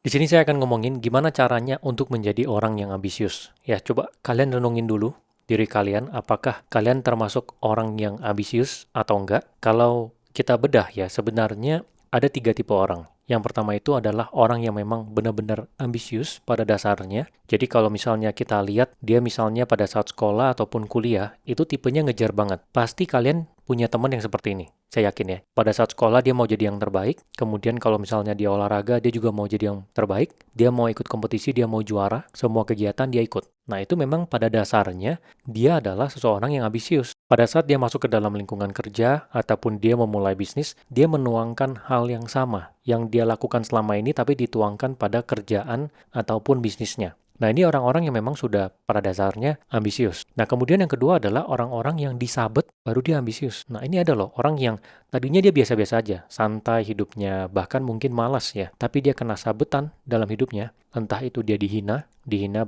Di sini saya akan ngomongin gimana caranya untuk menjadi orang yang ambisius. Ya, coba kalian renungin dulu diri kalian, apakah kalian termasuk orang yang ambisius atau enggak? Kalau kita bedah ya, sebenarnya ada tiga tipe orang. Yang pertama itu adalah orang yang memang benar-benar ambisius pada dasarnya. Jadi kalau misalnya kita lihat dia misalnya pada saat sekolah ataupun kuliah, itu tipenya ngejar banget. Pasti kalian punya teman yang seperti ini. Saya yakin ya. Pada saat sekolah dia mau jadi yang terbaik, kemudian kalau misalnya dia olahraga, dia juga mau jadi yang terbaik, dia mau ikut kompetisi, dia mau juara, semua kegiatan dia ikut. Nah, itu memang pada dasarnya dia adalah seseorang yang ambisius. Pada saat dia masuk ke dalam lingkungan kerja ataupun dia memulai bisnis, dia menuangkan hal yang sama yang dia lakukan selama ini tapi dituangkan pada kerjaan ataupun bisnisnya. Nah, ini orang-orang yang memang sudah pada dasarnya ambisius. Nah, kemudian yang kedua adalah orang-orang yang disabet baru dia ambisius. Nah, ini ada loh orang yang tadinya dia biasa-biasa aja, santai hidupnya, bahkan mungkin malas ya. Tapi dia kena sabetan dalam hidupnya. Entah itu dia dihina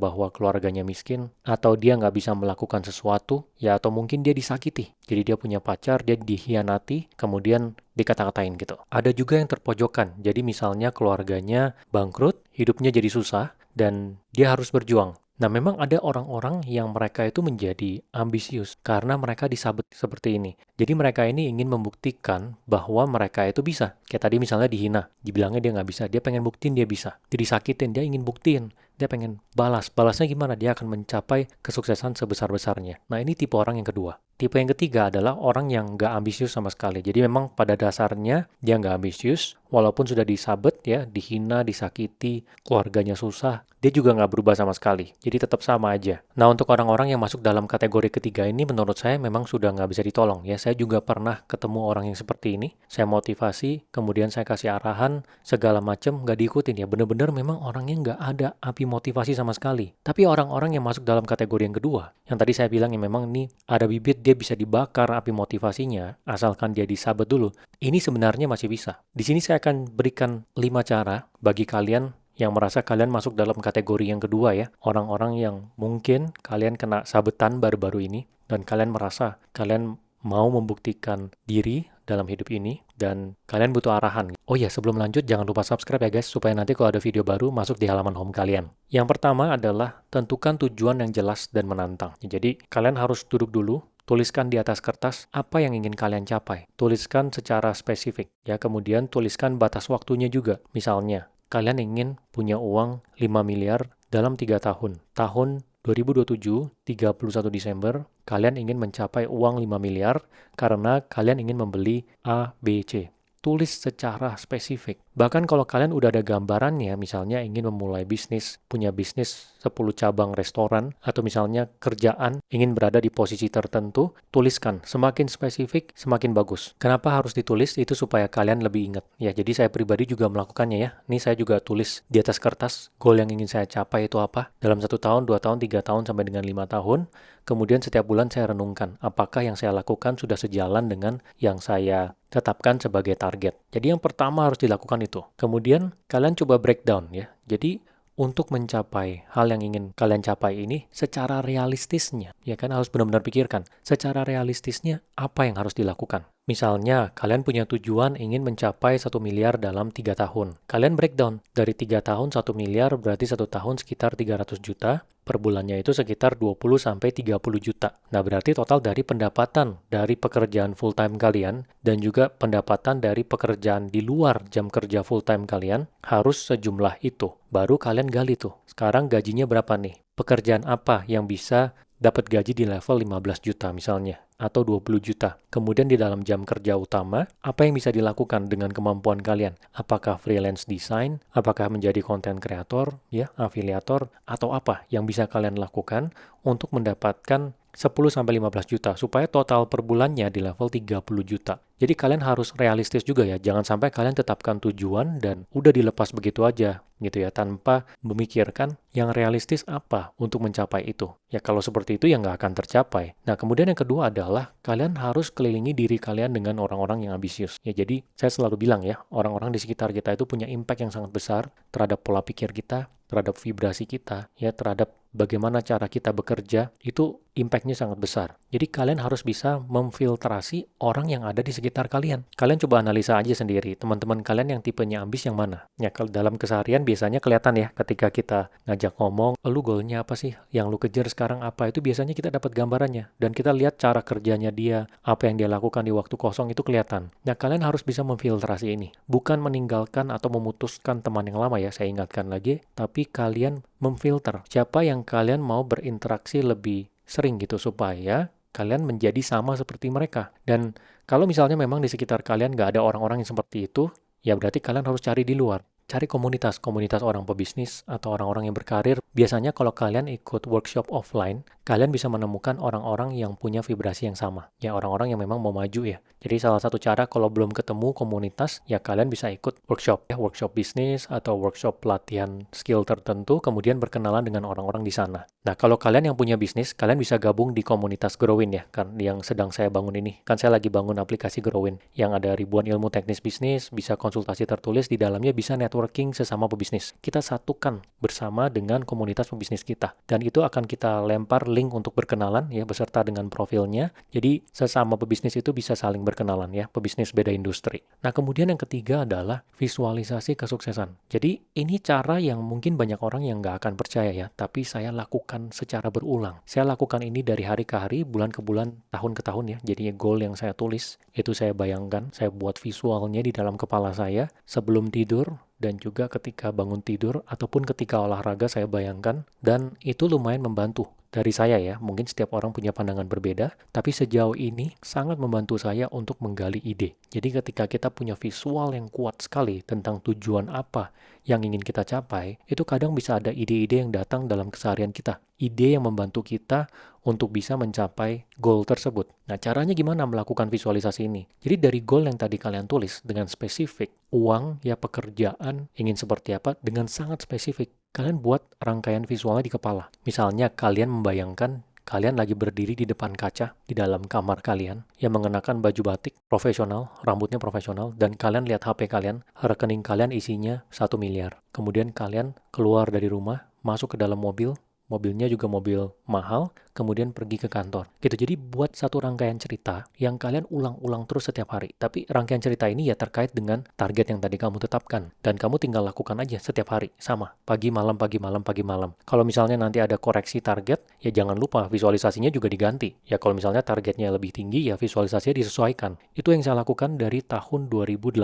bahwa keluarganya miskin, atau dia nggak bisa melakukan sesuatu, ya atau mungkin dia disakiti. Jadi dia punya pacar, dia dihianati, kemudian dikata-katain gitu. Ada juga yang terpojokan, jadi misalnya keluarganya bangkrut, hidupnya jadi susah, dan dia harus berjuang. Nah, memang ada orang-orang yang mereka itu menjadi ambisius karena mereka disabet seperti ini. Jadi mereka ini ingin membuktikan bahwa mereka itu bisa. Kayak tadi misalnya dihina, dibilangnya dia nggak bisa, dia pengen buktiin dia bisa. Dia disakitin, dia ingin buktiin. Dia pengen balas. Balasnya gimana? Dia akan mencapai kesuksesan sebesar-besarnya. Nah, ini tipe orang yang kedua. Tipe yang ketiga adalah orang yang nggak ambisius sama sekali. Jadi memang pada dasarnya dia nggak ambisius, walaupun sudah disabet ya, dihina, disakiti, keluarganya susah, dia juga nggak berubah sama sekali. Jadi tetap sama aja. Nah, untuk orang-orang yang masuk dalam kategori ketiga ini, menurut saya memang sudah nggak bisa ditolong. Ya, saya juga pernah ketemu orang yang seperti ini. Saya motivasi, kemudian saya kasih arahan, segala macam nggak diikutin ya. Bener-bener memang orangnya nggak ada api motivasi sama sekali. Tapi orang-orang yang masuk dalam kategori yang kedua, yang tadi saya bilang yang memang ini ada bibit dia bisa dibakar api motivasinya, asalkan dia disabet dulu. Ini sebenarnya masih bisa. Di sini saya akan berikan 5 cara bagi kalian yang merasa kalian masuk dalam kategori yang kedua ya. Orang-orang yang mungkin kalian kena sabetan baru-baru ini, dan kalian merasa kalian mau membuktikan diri dalam hidup ini, dan kalian butuh arahan. Oh ya, sebelum lanjut, jangan lupa subscribe ya guys, supaya nanti kalau ada video baru masuk di halaman home kalian. Yang pertama adalah tentukan tujuan yang jelas dan menantang. Jadi, kalian harus duduk dulu, tuliskan di atas kertas apa yang ingin kalian capai. Tuliskan secara spesifik, ya. Kemudian tuliskan batas waktunya juga. Misalnya, kalian ingin punya uang 5 miliar dalam 3 tahun. Tahun 2027, 31 Desember, kalian ingin mencapai uang 5 miliar karena kalian ingin membeli A, B, C. Tulis secara spesifik. Bahkan kalau kalian udah ada gambarannya, misalnya ingin memulai bisnis, punya bisnis 10 cabang restoran, atau misalnya kerjaan, ingin berada di posisi tertentu, tuliskan. Semakin spesifik, semakin bagus. Kenapa harus ditulis? Itu supaya kalian lebih ingat. Ya, jadi saya pribadi juga melakukannya ya. Ini saya juga tulis di atas kertas, goal yang ingin saya capai itu apa. Dalam 1 tahun, 2 tahun, 3 tahun, sampai dengan 5 tahun. Kemudian setiap bulan saya renungkan, apakah yang saya lakukan sudah sejalan dengan yang saya tetapkan sebagai target. Jadi yang pertama harus dilakukan itu. Kemudian kalian coba breakdown ya. Jadi untuk mencapai hal yang ingin kalian capai ini secara realistisnya, ya kan harus benar-benar pikirkan. Secara realistisnya apa yang harus dilakukan? Misalnya, kalian punya tujuan ingin mencapai 1 miliar dalam 3 tahun. Kalian breakdown. Dari 3 tahun 1 miliar berarti 1 tahun sekitar 300 juta. Per bulannya itu sekitar 20-30 juta. Nah, berarti total dari pendapatan dari pekerjaan full-time kalian dan juga pendapatan dari pekerjaan di luar jam kerja full-time kalian harus sejumlah itu. Baru kalian gali tuh. Sekarang gajinya berapa nih? Pekerjaan apa yang bisa dapat gaji di level 15 juta misalnya, atau 20 juta. Kemudian di dalam jam kerja utama, apa yang bisa dilakukan dengan kemampuan kalian? Apakah freelance design, apakah menjadi content creator, ya, afiliator, atau apa yang bisa kalian lakukan untuk mendapatkan 10-15 juta, supaya total per bulannya di level 30 juta. Jadi kalian harus realistis juga ya, jangan sampai kalian tetapkan tujuan dan udah dilepas begitu aja, gitu ya, tanpa memikirkan yang realistis apa untuk mencapai itu. Ya kalau seperti itu ya nggak akan tercapai. Nah kemudian yang kedua adalah kalian harus kelilingi diri kalian dengan orang-orang yang ambisius. Ya jadi saya selalu bilang ya, orang-orang di sekitar kita itu punya impact yang sangat besar terhadap pola pikir kita, terhadap vibrasi kita, ya terhadap bagaimana cara kita bekerja, itu impact-nya sangat besar. Jadi kalian harus bisa memfiltrasi orang yang ada di sekitar kalian. Kalian coba analisa aja sendiri, teman-teman kalian yang tipenya ambis yang mana? Ya, kalau dalam keseharian biasanya kelihatan ya, ketika kita ngajak ngomong, lu goalnya apa sih? Yang lu kejar sekarang apa? Itu biasanya kita dapat gambarannya. Dan kita lihat cara kerjanya dia, apa yang dia lakukan di waktu kosong itu kelihatan. Nah, kalian harus bisa memfiltrasi ini. Bukan meninggalkan atau memutuskan teman yang lama ya, saya ingatkan lagi. Tapi kalian memfilter siapa yang kalian mau berinteraksi lebih sering gitu supaya kalian menjadi sama seperti mereka. Dan kalau misalnya memang di sekitar kalian nggak ada orang-orang yang seperti itu, ya berarti kalian harus cari di luar. Cari komunitas orang pebisnis atau orang-orang yang berkarir. Biasanya kalau kalian ikut workshop offline, kalian bisa menemukan orang-orang yang punya vibrasi yang sama. Ya, orang-orang yang memang mau maju ya. Jadi salah satu cara kalau belum ketemu komunitas, ya kalian bisa ikut workshop. Ya, workshop bisnis atau workshop pelatihan skill tertentu, kemudian berkenalan dengan orang-orang di sana. Nah, kalau kalian yang punya bisnis, kalian bisa gabung di komunitas Growin ya, kan yang sedang saya bangun ini. Kan saya lagi bangun aplikasi Growin, yang ada ribuan ilmu teknis bisnis, bisa konsultasi tertulis, di dalamnya bisa networking sesama pebisnis. Kita satukan bersama dengan komunitas pebisnis kita. Dan itu akan kita lempar link untuk berkenalan ya, beserta dengan profilnya. Jadi sesama pebisnis itu bisa saling berkenalan ya, pebisnis beda industri. Nah, kemudian yang ketiga adalah visualisasi kesuksesan. Jadi ini cara yang mungkin banyak orang yang nggak akan percaya ya, tapi saya lakukan secara berulang. Saya lakukan ini dari hari ke hari, bulan ke bulan, tahun ke tahun ya. Jadinya goal yang saya tulis, itu saya bayangkan, saya buat visualnya di dalam kepala saya sebelum tidur, dan juga ketika bangun tidur ataupun ketika olahraga saya bayangkan, dan itu lumayan membantu. Dari saya ya, mungkin setiap orang punya pandangan berbeda, tapi sejauh ini sangat membantu saya untuk menggali ide. Jadi ketika kita punya visual yang kuat sekali tentang tujuan apa yang ingin kita capai, itu kadang bisa ada ide-ide yang datang dalam keseharian kita. Ide yang membantu kita untuk bisa mencapai goal tersebut. Nah, caranya gimana melakukan visualisasi ini? Jadi dari goal yang tadi kalian tulis dengan spesifik, uang, ya pekerjaan, ingin seperti apa, dengan sangat spesifik. Kalian buat rangkaian visualnya di kepala. Misalnya kalian membayangkan kalian lagi berdiri di depan kaca di dalam kamar kalian yang mengenakan baju batik profesional, rambutnya profesional, dan kalian lihat HP kalian, rekening kalian isinya 1 miliar. Kemudian kalian keluar dari rumah, masuk ke dalam mobil, mobilnya juga mobil mahal, kemudian pergi ke kantor. Gitu. Jadi buat satu rangkaian cerita yang kalian ulang-ulang terus setiap hari. Tapi rangkaian cerita ini ya terkait dengan target yang tadi kamu tetapkan. Dan kamu tinggal lakukan aja setiap hari. Sama. Pagi, malam, pagi, malam, pagi, malam. Kalau misalnya nanti ada koreksi target, ya jangan lupa visualisasinya juga diganti. Ya kalau misalnya targetnya lebih tinggi, ya visualisasinya disesuaikan. Itu yang saya lakukan dari tahun 2018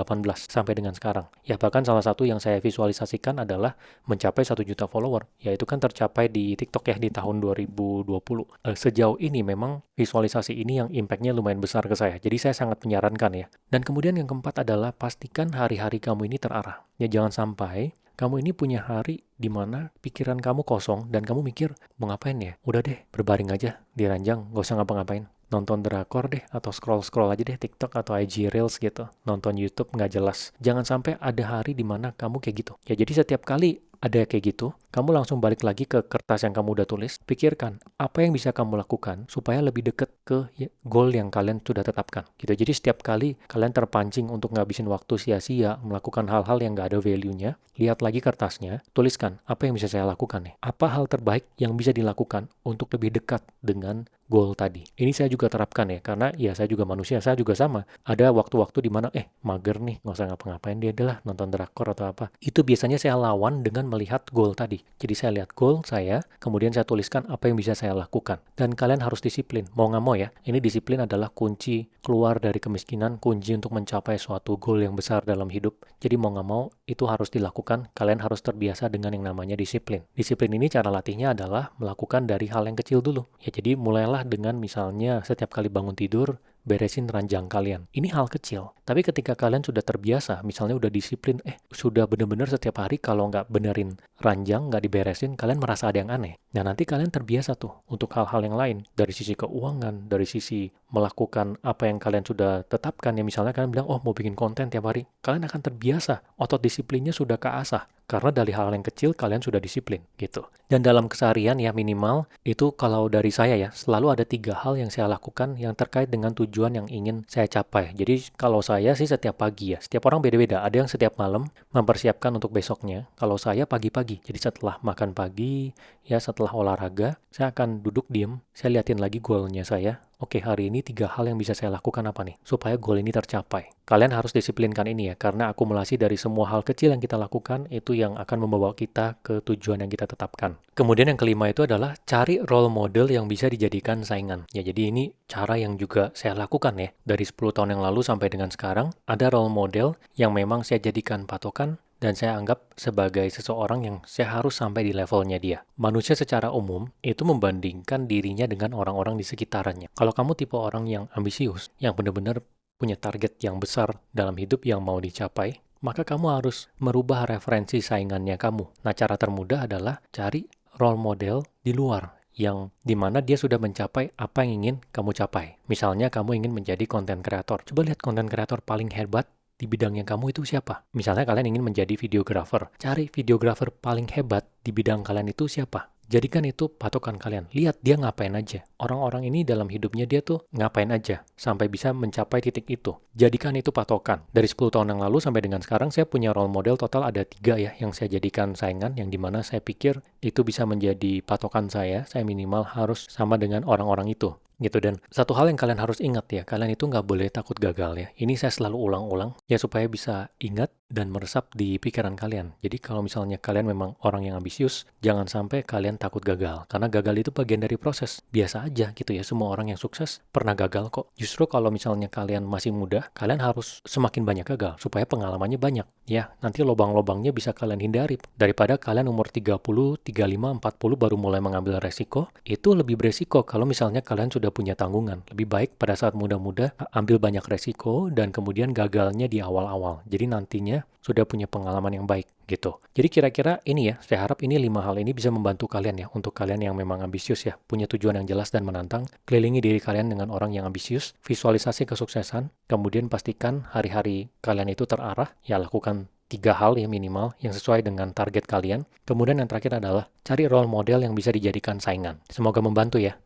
sampai dengan sekarang. Ya bahkan salah satu yang saya visualisasikan adalah mencapai 1 juta follower. Ya itu kan tercapai di TikTok ya di tahun 2020. Sejauh ini memang visualisasi ini yang impact-nya lumayan besar ke saya. Jadi saya sangat menyarankan ya. Dan kemudian yang keempat adalah pastikan hari-hari kamu ini terarah. Ya jangan sampai kamu ini punya hari di mana pikiran kamu kosong dan kamu mikir, mau ngapain ya? Udah deh, berbaring aja di ranjang, gak usah ngapa-ngapain. Nonton drakor deh, atau scroll-scroll aja deh TikTok atau IG Reels gitu. Nonton YouTube nggak jelas. Jangan sampai ada hari di mana kamu kayak gitu. Ya jadi setiap kali ada kayak gitu, kamu langsung balik lagi ke kertas yang kamu udah tulis, pikirkan apa yang bisa kamu lakukan supaya lebih deket ke goal yang kalian sudah tetapkan. Gitu. Jadi setiap kali kalian terpancing untuk ngabisin waktu sia-sia, melakukan hal-hal yang nggak ada value-nya, lihat lagi kertasnya, tuliskan apa yang bisa saya lakukan nih. Apa hal terbaik yang bisa dilakukan untuk lebih dekat dengan goal tadi. Ini saya juga terapkan ya, karena ya saya juga manusia, saya juga sama. Ada waktu-waktu di mana mager nih, nggak usah ngapa-ngapain, dia adalah nonton drakor atau apa. Itu biasanya saya lawan dengan melihat goal tadi. Jadi saya lihat goal saya, kemudian saya tuliskan apa yang bisa saya lakukan. Dan kalian harus disiplin, mau nggak mau ya. Ini disiplin adalah kunci keluar dari kemiskinan, kunci untuk mencapai suatu goal yang besar dalam hidup. Jadi mau nggak mau, itu harus dilakukan. Kalian harus terbiasa dengan yang namanya disiplin. Disiplin ini cara latihnya adalah melakukan dari hal yang kecil dulu. Ya jadi mulailah dengan misalnya setiap kali bangun tidur, beresin ranjang kalian. Ini hal kecil. Tapi ketika kalian sudah terbiasa, misalnya udah disiplin, sudah benar-benar setiap hari kalau nggak benerin ranjang, nggak diberesin, kalian merasa ada yang aneh. Nah nanti kalian terbiasa tuh untuk hal-hal yang lain. Dari sisi keuangan, dari sisi melakukan apa yang kalian sudah tetapkan, ya misalnya kalian bilang, oh mau bikin konten tiap hari, kalian akan terbiasa, otot disiplinnya sudah keasah, karena dari hal yang kecil kalian sudah disiplin, gitu. Dan dalam keseharian ya minimal, itu kalau dari saya ya, selalu ada 3 hal yang saya lakukan yang terkait dengan tujuan yang ingin saya capai. Jadi kalau saya sih setiap pagi ya, setiap orang beda-beda, ada yang setiap malam mempersiapkan untuk besoknya, kalau saya pagi-pagi, jadi setelah makan pagi, ya setelah olahraga, saya akan duduk diem, saya liatin lagi goalnya saya. Oke, hari ini 3 hal yang bisa saya lakukan apa nih, supaya goal ini tercapai. Kalian harus disiplinkan ini ya, karena akumulasi dari semua hal kecil yang kita lakukan, itu yang akan membawa kita ke tujuan yang kita tetapkan. Kemudian yang kelima itu adalah cari role model yang bisa dijadikan saingan. Ya, jadi ini cara yang juga saya lakukan ya, dari 10 tahun yang lalu sampai dengan sekarang, ada role model yang memang saya jadikan patokan, dan saya anggap sebagai seseorang yang saya harus sampai di levelnya dia. Manusia secara umum itu membandingkan dirinya dengan orang-orang di sekitarnya. Kalau kamu tipe orang yang ambisius, yang benar-benar punya target yang besar dalam hidup yang mau dicapai, maka kamu harus merubah referensi saingannya kamu. Nah, cara termudah adalah cari role model di luar yang dimana dia sudah mencapai apa yang ingin kamu capai. Misalnya kamu ingin menjadi konten kreator. Coba lihat konten kreator paling hebat di bidangnya kamu itu siapa? Misalnya kalian ingin menjadi videographer. Cari videographer paling hebat di bidang kalian itu siapa? Jadikan itu patokan kalian. Lihat dia ngapain aja. Orang-orang ini dalam hidupnya dia tuh ngapain aja sampai bisa mencapai titik itu. Jadikan itu patokan. Dari 10 tahun yang lalu sampai dengan sekarang saya punya role model total ada 3 ya yang saya jadikan saingan, yang dimana saya pikir itu bisa menjadi patokan saya minimal harus sama dengan orang-orang itu. Gitu. Dan satu hal yang kalian harus ingat ya, kalian itu nggak boleh takut gagal ya. Ini saya selalu ulang-ulang ya supaya bisa ingat dan meresap di pikiran kalian. Jadi kalau misalnya kalian memang orang yang ambisius, jangan sampai kalian takut gagal. Karena gagal itu bagian dari proses. Biasa aja gitu ya, semua orang yang sukses pernah gagal kok. Justru kalau misalnya kalian masih muda, kalian harus semakin banyak gagal supaya pengalamannya banyak. Ya, nanti lobang-lobangnya bisa kalian hindari. Daripada kalian umur 30, 35, 40 baru mulai mengambil resiko, itu lebih beresiko kalau misalnya kalian sudah punya tanggungan. Lebih baik pada saat muda-muda ambil banyak resiko dan kemudian gagalnya di awal-awal. Jadi nantinya sudah punya pengalaman yang baik gitu. Jadi kira-kira ini ya, saya harap ini 5 hal ini bisa membantu kalian ya, untuk kalian yang memang ambisius ya, punya tujuan yang jelas dan menantang. Kelilingi diri kalian dengan orang yang ambisius, visualisasi kesuksesan, kemudian pastikan hari-hari kalian itu terarah, ya lakukan 3 hal ya minimal yang sesuai dengan target kalian. Kemudian yang terakhir adalah cari role model yang bisa dijadikan saingan. Semoga membantu ya.